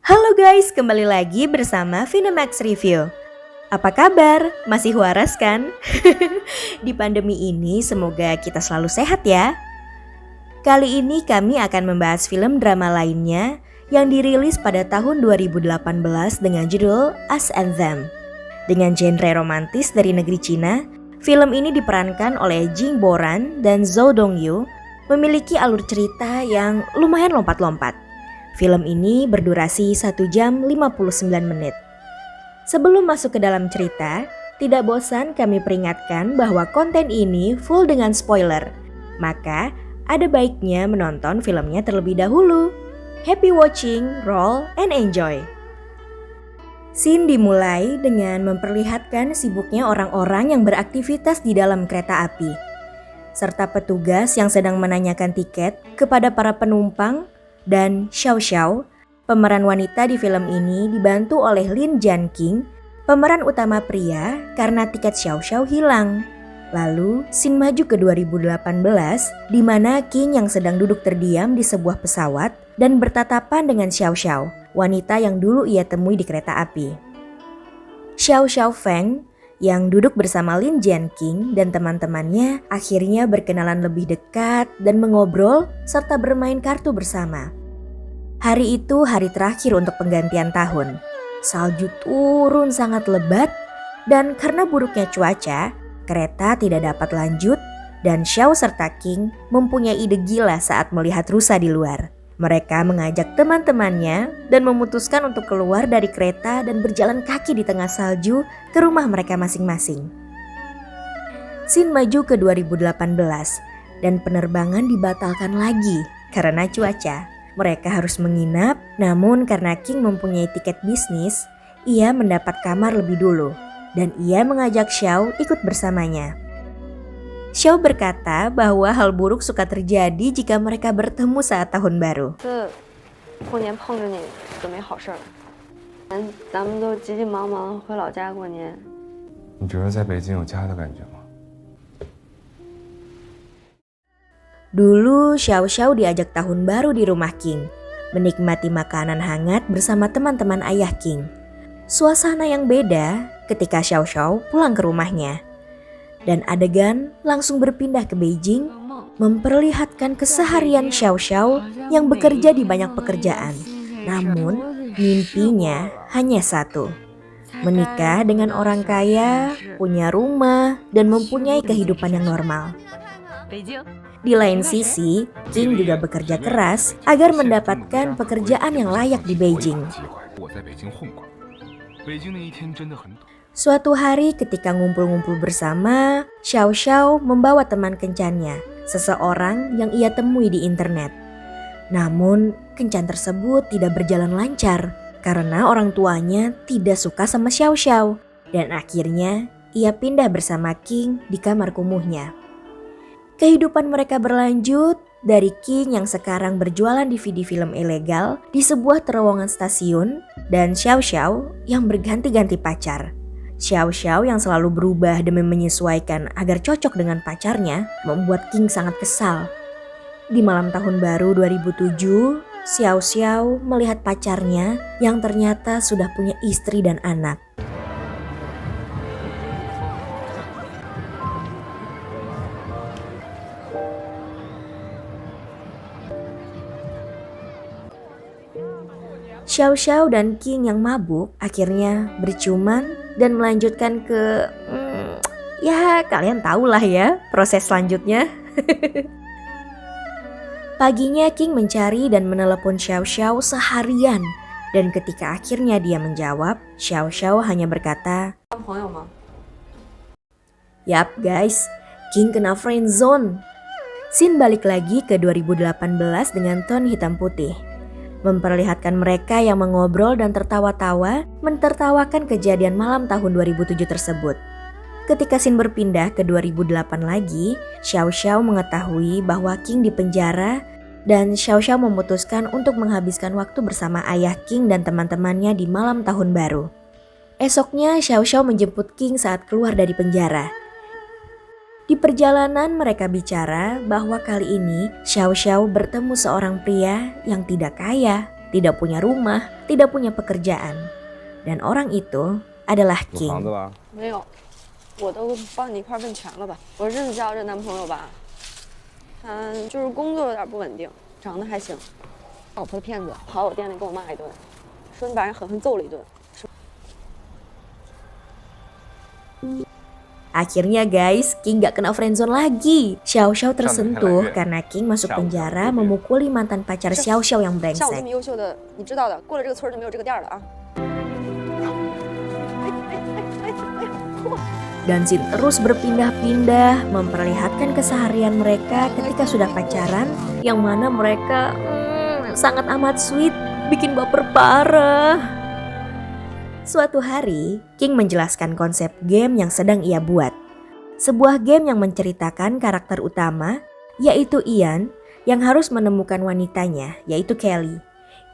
Halo guys, kembali lagi bersama Vinemax Review. Apa kabar? Masih waras kan? Di pandemi ini semoga kita selalu sehat ya. Kali ini kami akan membahas film drama lainnya yang dirilis pada tahun 2018 dengan judul Us and Them. Dengan genre romantis dari negeri Cina, film ini diperankan oleh Jing Boran dan Zhou Dongyu, memiliki alur cerita yang lumayan lompat-lompat. Film ini berdurasi 1 jam 59 menit. Sebelum masuk ke dalam cerita, tidak bosan kami peringatkan bahwa konten ini full dengan spoiler. Maka, ada baiknya menonton filmnya terlebih dahulu. Happy watching, roll, and enjoy. Scene dimulai dengan memperlihatkan sibuknya orang-orang yang beraktivitas di dalam kereta api, serta petugas yang sedang menanyakan tiket kepada para penumpang. Dan Xiao Xiao, pemeran wanita di film ini dibantu oleh Lin Jianqing, pemeran utama pria, karena tiket Xiao Xiao hilang. Lalu, scene maju ke 2018 di mana King yang sedang duduk terdiam di sebuah pesawat dan bertatapan dengan Xiao Xiao, wanita yang dulu ia temui di kereta api. Xiao Xiao Feng yang duduk bersama Lin Jianqing dan teman-temannya akhirnya berkenalan lebih dekat dan mengobrol serta bermain kartu bersama. Hari itu hari terakhir untuk penggantian tahun. Salju turun sangat lebat dan karena buruknya cuaca, kereta tidak dapat lanjut dan Xiao serta King mempunyai ide gila saat melihat rusa di luar. Mereka mengajak teman-temannya dan memutuskan untuk keluar dari kereta dan berjalan kaki di tengah salju ke rumah mereka masing-masing. Scene maju ke 2018 dan penerbangan dibatalkan lagi karena cuaca. Mereka harus menginap, namun karena King mempunyai tiket bisnis, ia mendapat kamar lebih dulu dan ia mengajak Xiao ikut bersamanya. Xiao berkata bahwa hal buruk suka terjadi jika mereka bertemu saat tahun baru. Dulu Xiao Xiao diajak tahun baru di rumah King, menikmati makanan hangat bersama teman-teman ayah King. Suasana yang beda ketika Xiao Xiao pulang ke rumahnya. Dan adegan langsung berpindah ke Beijing, memperlihatkan keseharian Xiao Xiao yang bekerja di banyak pekerjaan. Namun mimpinya hanya satu, menikah dengan orang kaya, punya rumah, dan mempunyai kehidupan yang normal. Di lain sisi, King juga bekerja keras agar mendapatkan pekerjaan yang layak di Beijing. Suatu hari ketika ngumpul-ngumpul bersama, Xiao Xiao membawa teman kencannya, seseorang yang ia temui di internet. Namun, kencan tersebut tidak berjalan lancar karena orang tuanya tidak suka sama Xiao Xiao. Dan akhirnya, ia pindah bersama King di kamar kumuhnya. Kehidupan mereka berlanjut dari King yang sekarang berjualan DVD film ilegal di sebuah terowongan stasiun dan Xiao Xiao yang berganti-ganti pacar. Xiao Xiao yang selalu berubah demi menyesuaikan agar cocok dengan pacarnya membuat King sangat kesal. Di malam tahun baru 2007, Xiao Xiao melihat pacarnya yang ternyata sudah punya istri dan anak. Xiao Xiao dan King yang mabuk akhirnya berciuman dan melanjutkan ke ya kalian tahulah ya proses selanjutnya. Paginya King mencari dan menelepon Xiao Xiao seharian dan ketika akhirnya dia menjawab, Xiao Xiao hanya berkata, "Yap guys, King kena friendzone." Scene balik lagi ke 2018 dengan ton hitam putih, memperlihatkan mereka yang mengobrol dan tertawa-tawa mentertawakan kejadian malam tahun 2007 tersebut. Ketika scene berpindah ke 2008 lagi, Xiao Xiao mengetahui bahwa King dipenjara dan Xiao Xiao memutuskan untuk menghabiskan waktu bersama ayah King dan teman-temannya di malam tahun baru. Esoknya Xiao Xiao menjemput King saat keluar dari penjara. Di perjalanan mereka bicara bahwa kali ini Xiao Xiao bertemu seorang pria yang tidak kaya, tidak punya rumah, tidak punya pekerjaan. Dan orang itu adalah 有 King. 房子吧？没有，我都帮你一块问全了吧。我认识交这男朋友吧，他就是工作有点不稳定，长得还行，老婆的骗子，跑我店里给我骂一顿，说你把人狠狠揍了一顿。 Akhirnya guys, King gak kena friendzone lagi. Xiao Xiao tersentuh karena King masuk penjara memukuli mantan pacar Xiao Xiao yang 像我这 brengsek. 么优秀的，你知道的，过了这个村就没有这个店了啊。 Dan Sin terus berpindah-pindah memperlihatkan keseharian mereka ketika sudah pacaran, yang mana mereka sangat amat sweet, bikin baper parah. Suatu hari, King menjelaskan konsep game yang sedang ia buat. Sebuah game yang menceritakan karakter utama, yaitu Ian, yang harus menemukan wanitanya, yaitu Kelly.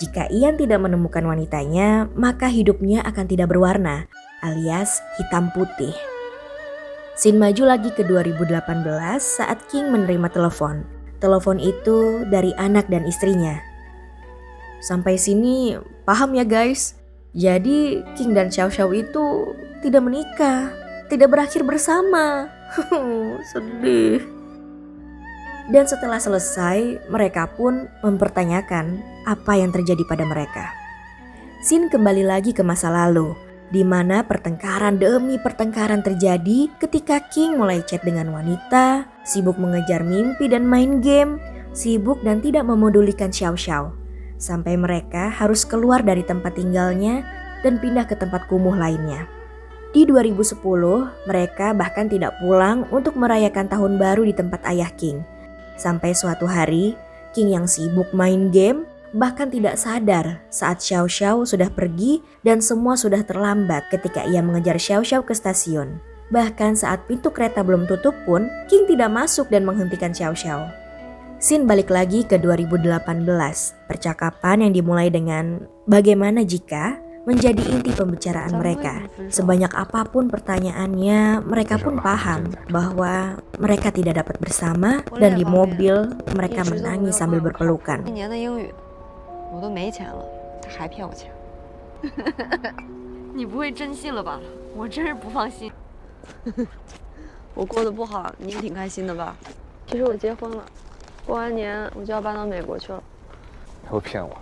Jika Ian tidak menemukan wanitanya, maka hidupnya akan tidak berwarna, alias hitam putih. Scene maju lagi ke 2018 saat King menerima telepon. Telepon itu dari anak dan istrinya. Sampai sini paham ya guys? Jadi King dan Xiao Xiao itu tidak menikah, tidak berakhir bersama. Sedih. Dan setelah selesai, mereka pun mempertanyakan apa yang terjadi pada mereka. Scene kembali lagi ke masa lalu, di mana pertengkaran demi pertengkaran terjadi ketika King mulai chat dengan wanita, sibuk mengejar mimpi dan main game, sibuk dan tidak memedulikan Xiao Xiao. Sampai mereka harus keluar dari tempat tinggalnya dan pindah ke tempat kumuh lainnya. Di 2010, mereka bahkan tidak pulang untuk merayakan tahun baru di tempat ayah King. Sampai suatu hari, King yang sibuk main game bahkan tidak sadar saat Xiao Xiao sudah pergi dan semua sudah terlambat ketika ia mengejar Xiao Xiao ke stasiun. Bahkan saat pintu kereta belum tutup pun, King tidak masuk dan menghentikan Xiao Xiao. Scene balik lagi ke 2018, percakapan yang dimulai dengan bagaimana jika menjadi inti pembicaraan mereka. Sebanyak apapun pertanyaannya, mereka pun paham bahwa mereka tidak dapat bersama dan di mobil mereka menangis sambil berpelukan. 一年的英语我都没钱了，他还骗我钱。你不会真信了吧？我真是不放心。我过得不好，你也挺开心的吧？其实我结婚了，过完年我就要搬到美国去了。他会骗我。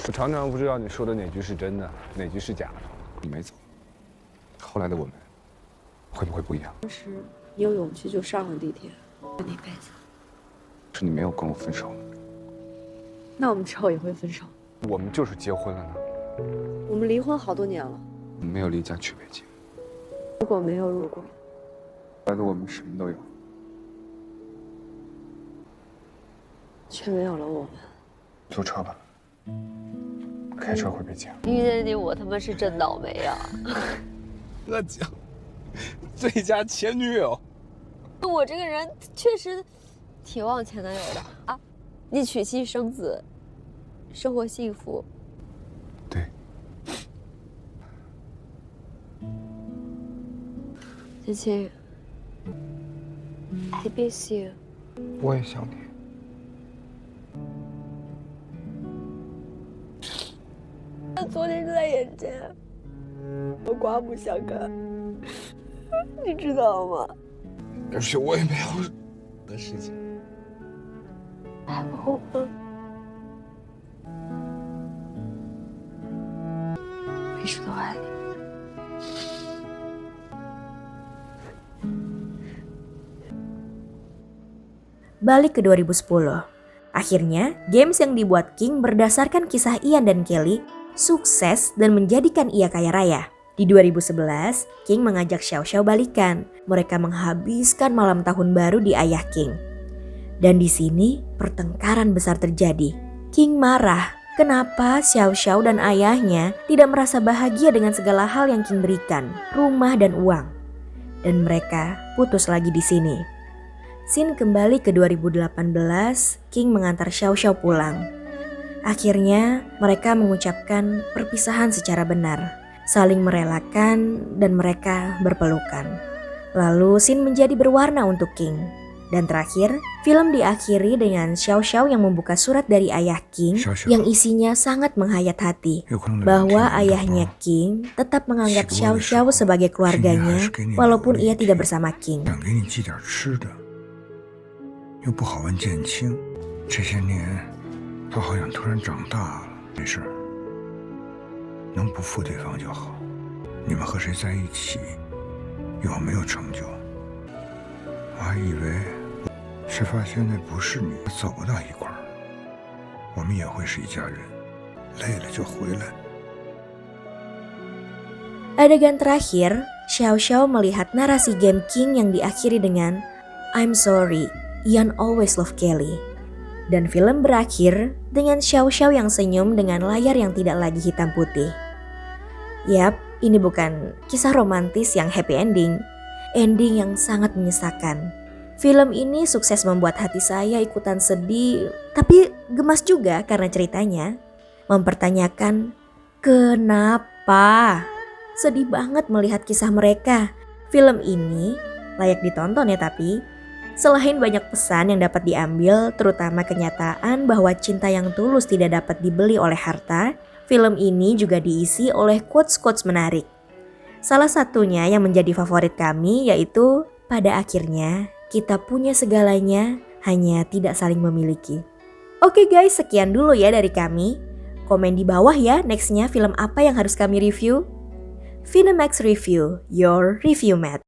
我常常不知道你说的哪句是真的，哪句是假的。你没走，后来的我们会不会不一样？当时你有勇气就上了地铁，那一辈子。是你没有跟我分手，那我们之后也会分手。我们就是结婚了呢。我们离婚好多年了，我们没有离家去北京，如果没有如果，后来的我们什么都有。却没有了我们。坐车吧，开车回北京。遇见你，我他妈是真倒霉啊！得奖，最佳前女友。我这个人确实挺忘前男友的啊！你娶妻生子，生活幸福。对。芊芊 ，I miss you。我也想你。昨天就在眼前，我刮目相看，你知道吗？而且我也没有的事情。爱我吗？我一直都爱你。Balik ke 2010. Akhirnya, games yang dibuat King berdasarkan kisah Ian dan Kelly sukses dan menjadikan ia kaya raya. Di 2011, King mengajak Xiao Xiao balikan. Mereka menghabiskan malam tahun baru di ayah King. Dan di sini pertengkaran besar terjadi. King marah kenapa Xiao Xiao dan ayahnya tidak merasa bahagia dengan segala hal yang King berikan, rumah dan uang. Dan mereka putus lagi di sini. Scene kembali ke 2018, King mengantar Xiao Xiao pulang. Akhirnya mereka mengucapkan perpisahan secara benar, saling merelakan dan mereka berpelukan. Lalu scene menjadi berwarna untuk King. Dan terakhir, film diakhiri dengan Xiao Xiao yang membuka surat dari ayah King yang isinya sangat menghayat hati. Bahwa ayahnya King tetap menganggap Xiao Xiao sebagai keluarganya walaupun ia tidak bersama King. 又不好问建清，这些年他好像突然长大了。没事，能不负对方就好。你们和谁在一起，有没有成就？我还以为是发现那不是你，走不到一块儿。我们也会是一家人，累了就回来。 Adegan terakhir, Xiao Xiao melihat narasi game King yang diakhiri dengan I'm sorry, Ian always love Kelly. Dan film berakhir dengan Xiao Xiao yang senyum dengan layar yang tidak lagi hitam putih. Yap, ini bukan kisah romantis yang happy ending. Ending yang sangat menyesakan. Film ini sukses membuat hati saya ikutan sedih, tapi gemas juga karena ceritanya mempertanyakan kenapa. Sedih banget melihat kisah mereka. Film ini layak ditonton ya tapi. Selain banyak pesan yang dapat diambil, terutama kenyataan bahwa cinta yang tulus tidak dapat dibeli oleh harta, film ini juga diisi oleh quotes-quotes menarik. Salah satunya yang menjadi favorit kami yaitu, pada akhirnya kita punya segalanya, hanya tidak saling memiliki. Oke guys, sekian dulu ya dari kami. Komen di bawah ya nextnya film apa yang harus kami review. Vinamax Review, your review mat.